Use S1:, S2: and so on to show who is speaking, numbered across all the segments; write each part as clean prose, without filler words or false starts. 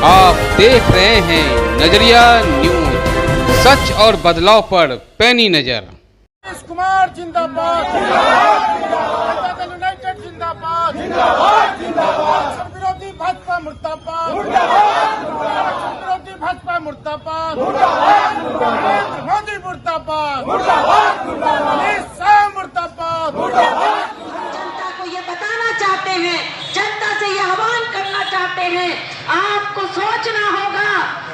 S1: आप देख रहे हैं नजरिया न्यूज, सच और बदलाव पर पैनी नजर।
S2: नीतीश कुमार जिंदाबाद, जनता दल यूनाइटेड जिंदाबाद, आरक्षण विरोधी भाजपा मुर्दाबाद, आरक्षण विरोधी भाजपा मुर्दाबाद, नरेंद्र मोदी मुर्दाबाद, अमित शाह मुर्दाबाद।
S3: जनता को ये बताना चाहते हैं, जनता से ये आह्वान करना चाहते हैं, आपको सोचना होगा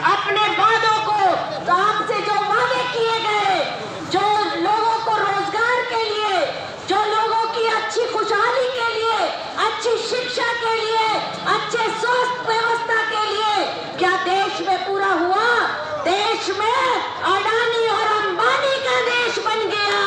S3: अपने वादों को। तो आपसे जो वादे किए गए, जो लोगों को रोजगार के लिए, जो लोगों की अच्छी खुशहाली के लिए, अच्छी शिक्षा के लिए, अच्छे स्वास्थ्य व्यवस्था के लिए, क्या देश में पूरा हुआ? देश में अडानी और अंबानी का देश बन गया,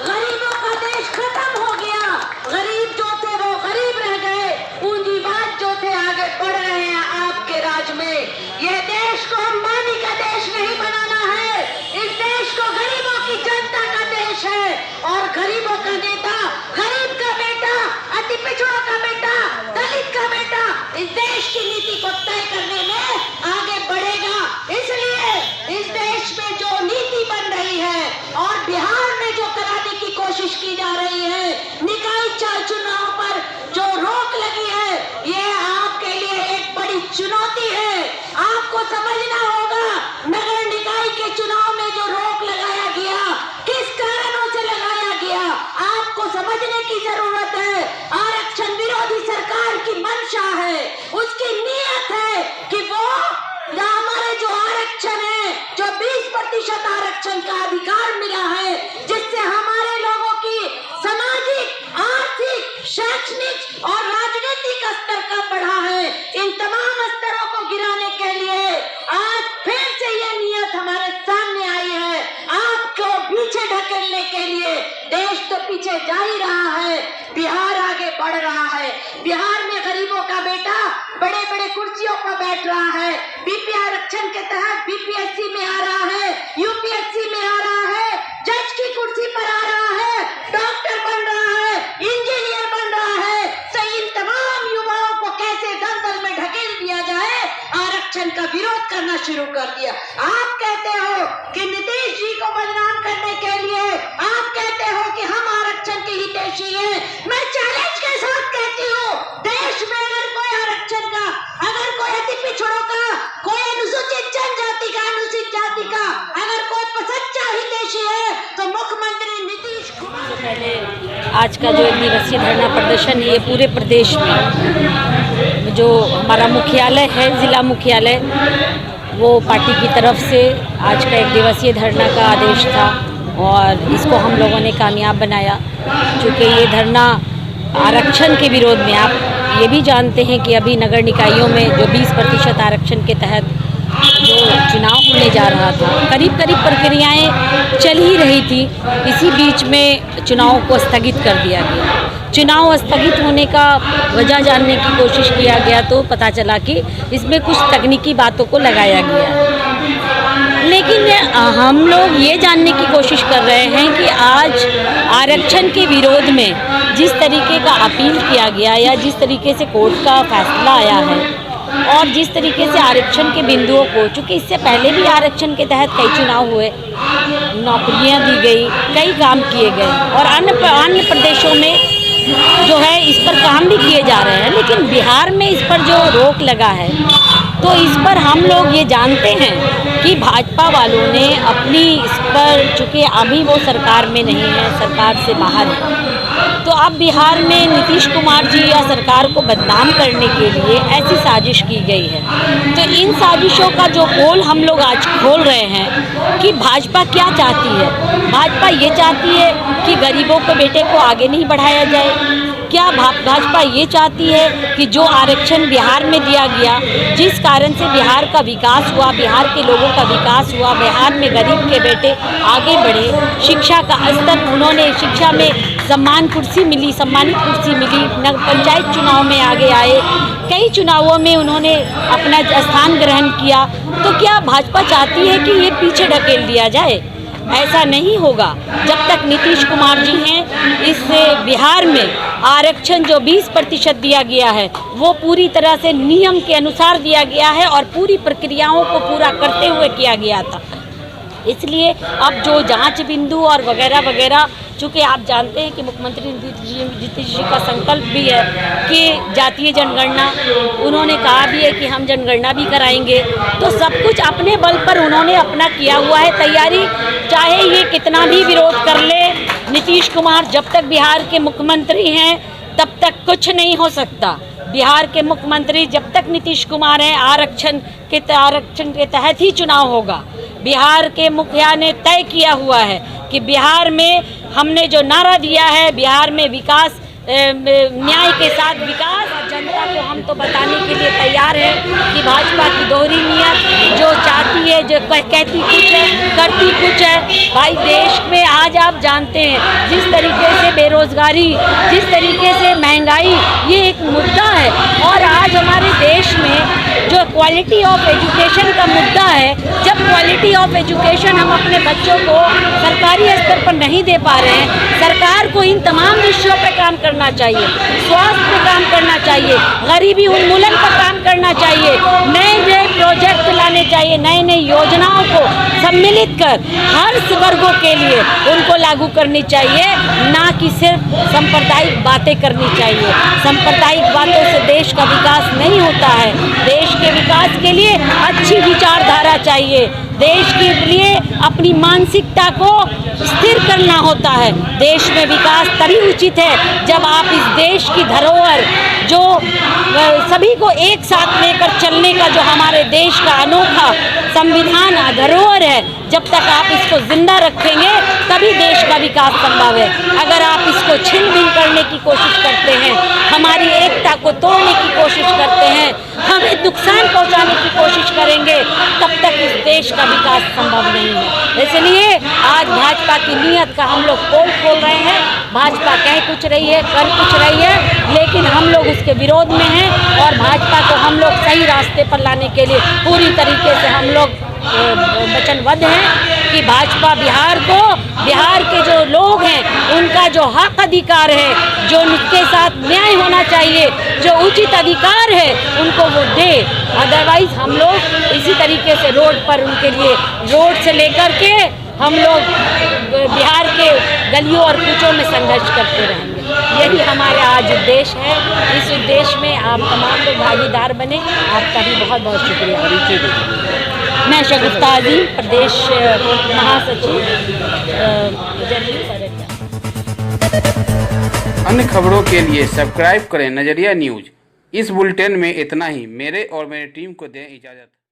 S3: गरीबों का देश खत्म हो गया। गरीब जो थे वो गरीब रह गए, पूंजीवाद जो थे आगे बढ़ रहे हैं आपके राज में। ये देश को अंबानी का देश नहीं बनाना है, इस देश को गरीबों की जनता का देश है। और गरीबों का नेता, गरीब का बेटा, अति पिछड़ों का बेटा, दलित का बेटा इस देश की नीति को तय करने में आगे बढ़ेगा। इसलिए इस देश में जो नीति बन रही है और बिहार में जो कराने की कोशिश की जा रही है, निकाय चुनाव पर जो रोक लगी है, ये आपके लिए एक बड़ी चुनौती है। आपको समझना होगा नगर निकाय के चुनाव में जो रोक लगाया गया, किस कारणों से लगाया गया, आपको समझने की जरूरत है। आरक्षण विरोधी सरकार की मंशा है, उसकी नीयत है कि वो हमारे जो आरक्षण है, जो 20% आरक्षण का अधिकार मिला है, जिससे हमारे लोगों की सामाजिक, आर्थिक, शैक्षणिक और राजनीतिक स्तर का बढ़ा है, इन तमाम स्तरों को गिराने के लिए आज फिर से ये नियत हमारे सामने आई है, आपको पीछे ढकेलने के लिए। देश तो पीछे जा ही रहा है, बिहार आगे बढ़ रहा है। बिहार में गरीबों का बेटा बड़े बड़े कुर्सियों पर बैठ रहा है, बीपी आरक्षण के तहत बीपीएससी में आ रहा है, यूपीएससी में आ रहा है, जज की कुर्सी पर आ रहा है, डॉक्टर बन रहा है, इंजीनियर बन रहा है। तो इन तमाम युवाओं को कैसे दलदल में ढकेल दिया जाए, आरक्षण का विरोध करना शुरू कर दिया। आप कहते हो कि नीतीश जी को बदनाम करने के लिए आप कहते हो कि हम आरक्षण के हितैषी हैं। मैं चैलेंज के साथ कहती हूँ, देश में अगर कोई आरक्षण का, अगर कोई अति पिछड़ों का, कोई अनुसूचित जनजाति का, अनुसूचित जाति का अगर कोई सच्चा हितैषी है तो मुख्यमंत्री नीतीश कुमार।
S4: पहले आज का जो दिवसीय धरना प्रदर्शन है, ये पूरे प्रदेश में जो हमारा मुख्यालय है, जिला मुख्यालय, वो पार्टी की तरफ से आज का 1 दिवसीय धरना का आदेश था और इसको हम लोगों ने कामयाब बनाया। क्योंकि ये धरना आरक्षण के विरोध में, आप ये भी जानते हैं कि अभी नगर निकायों में जो 20% आरक्षण के तहत जो चुनाव होने जा रहा था, करीब करीब प्रक्रियाएं चल ही रही थी, इसी बीच में चुनाव को स्थगित कर दिया गया। चुनाव स्थगित होने का वजह जानने की कोशिश किया गया तो पता चला कि इसमें कुछ तकनीकी बातों को लगाया गया। लेकिन हम लोग ये जानने की कोशिश कर रहे हैं कि आज आरक्षण के विरोध में जिस तरीके का अपील किया गया या जिस तरीके से कोर्ट का फैसला आया है और जिस तरीके से आरक्षण के बिंदुओं को, चूँकि इससे पहले भी आरक्षण के तहत कई चुनाव हुए, नौकरियां दी गई, कई काम किए गए और अन्य प्रदेशों में जो है इस पर काम भी किए जा रहे हैं, लेकिन बिहार में इस पर जो रोक लगा है तो इस पर हम लोग ये जानते हैं कि भाजपा वालों ने अपनी इस पर, चूँकि अभी वो सरकार में नहीं है, सरकार से बाहर है, तो अब बिहार में नीतीश कुमार जी या सरकार को बदनाम करने के लिए ऐसी साजिश की गई है। तो इन साजिशों का जो पोल हम लोग आज खोल रहे हैं कि भाजपा क्या चाहती है। भाजपा ये चाहती है कि गरीबों के बेटे को आगे नहीं बढ़ाया जाए। क्या भाजपा ये चाहती है कि जो आरक्षण बिहार में दिया गया, जिस कारण से बिहार का विकास हुआ, बिहार के लोगों का विकास हुआ, बिहार में गरीब के बेटे आगे बढ़े, शिक्षा का स्तर, उन्होंने शिक्षा में सम्मानित कुर्सी मिली, पंचायत चुनाव में आगे आए, कई चुनावों में उन्होंने अपना स्थान ग्रहण किया। तो क्या भाजपा चाहती है कि ये पीछे ढकेल दिया जाए? ऐसा नहीं होगा जब तक नीतीश कुमार जी हैं। इस बिहार में आरक्षण जो 20% दिया गया है वो पूरी तरह से नियम के अनुसार दिया गया है और पूरी प्रक्रियाओं को पूरा करते हुए किया गया था। इसलिए अब जो जांच बिंदु और वगैरह वगैरह, चूँकि आप जानते हैं कि मुख्यमंत्री नीतीश जी का संकल्प भी है कि जातीय जनगणना, उन्होंने कहा भी है कि हम जनगणना भी कराएंगे। तो सब कुछ अपने बल पर उन्होंने अपना किया हुआ है तैयारी, चाहे ये कितना भी विरोध कर ले नीतीश कुमार, जब तक बिहार के मुख्यमंत्री हैं तब तक कुछ नहीं हो सकता। बिहार के मुख्यमंत्री जब तक नीतीश कुमार हैं, आरक्षण के तहत ही चुनाव होगा। बिहार के मुखिया ने तय किया हुआ है कि बिहार में हमने जो नारा दिया है, बिहार में विकास, न्याय के साथ विकास। जनता को हम तो बताने के लिए तैयार हैं कि भाजपा की दोहरी नीयत, जो चाहती है, जो कहती कुछ है करती कुछ है। भाई देश में आज आप जानते हैं जिस तरीके से बेरोजगारी, जिस तरीके से महंगाई, ये एक मुद्दा है। और आज हमारे देश में जो क्वालिटी ऑफ एजुकेशन का मुद्दा है, जब क्वालिटी ऑफ एजुकेशन हम अपने बच्चों को सरकारी स्तर पर नहीं दे पा रहे हैं, सरकार को इन तमाम विषयों पर काम करना चाहिए, स्वास्थ्य पे काम करना चाहिए, गरीबी उन्मूलन पर काम करना चाहिए, नए नए प्रोजेक्ट लाने चाहिए, नई नई योजनाओं को सम्मिलित कर हर वर्गों के लिए उनको लागू करनी चाहिए, ना कि सिर्फ सांप्रदायिक बातें करनी चाहिए। सांप्रदायिक बातों से देश का विकास नहीं होता है। देश के विकास के लिए अच्छी विचारधारा चाहिए, देश के लिए अपनी मानसिकता को स्थिर करना होता है। देश में विकास तभी उचित है जब आप इस देश की धरोहर, जो सभी को एक साथ लेकर चलने का जो हमारे देश का अनोखा संविधान धरोहर है, जब तक आप इसको जिंदा रखेंगे तभी देश का विकास संभव है। अगर आप इसको छिन भिन करने की कोशिश करते हैं, हमारी एकता को तोड़ने की कोशिश करते हैं, हमें नुकसान पहुंचाने की कोशिश करेंगे, तब तक इस देश का विकास संभव नहीं है। इसलिए आज भाजपा की नीयत का हम लोग पोल खोल रहे हैं। भाजपा कह कुछ रही है, कर कुछ रही है, लेकिन हम लोग उसके विरोध में हैं और भाजपा को हम लोग सही रास्ते पर लाने के लिए पूरी तरीके से हम लोग वचनबद्ध हैं कि भाजपा बिहार को, बिहार के जो लोग हैं उनका जो हक अधिकार है, जो उनके साथ न्याय होना चाहिए, जो उचित अधिकार है, उनको वो दे। अदरवाइज हम लोग इसी तरीके से रोड पर उनके लिए, रोड से लेकर के हम लोग बिहार के गलियों और कूचों में संघर्ष करते रहेंगे। यही हमारा आज उद्देश्य है। इस उद्देश्य में आप तमाम लोग भागीदार बने, आपका भी बहुत बहुत शुक्रिया। मैं शगुफ्ता अजीम, प्रदेश महासचिव।
S1: अन्य खबरों के लिए सब्सक्राइब करें नजरिया न्यूज। इस बुलेटिन में इतना ही। मेरे और मेरी टीम को दें इजाज़त।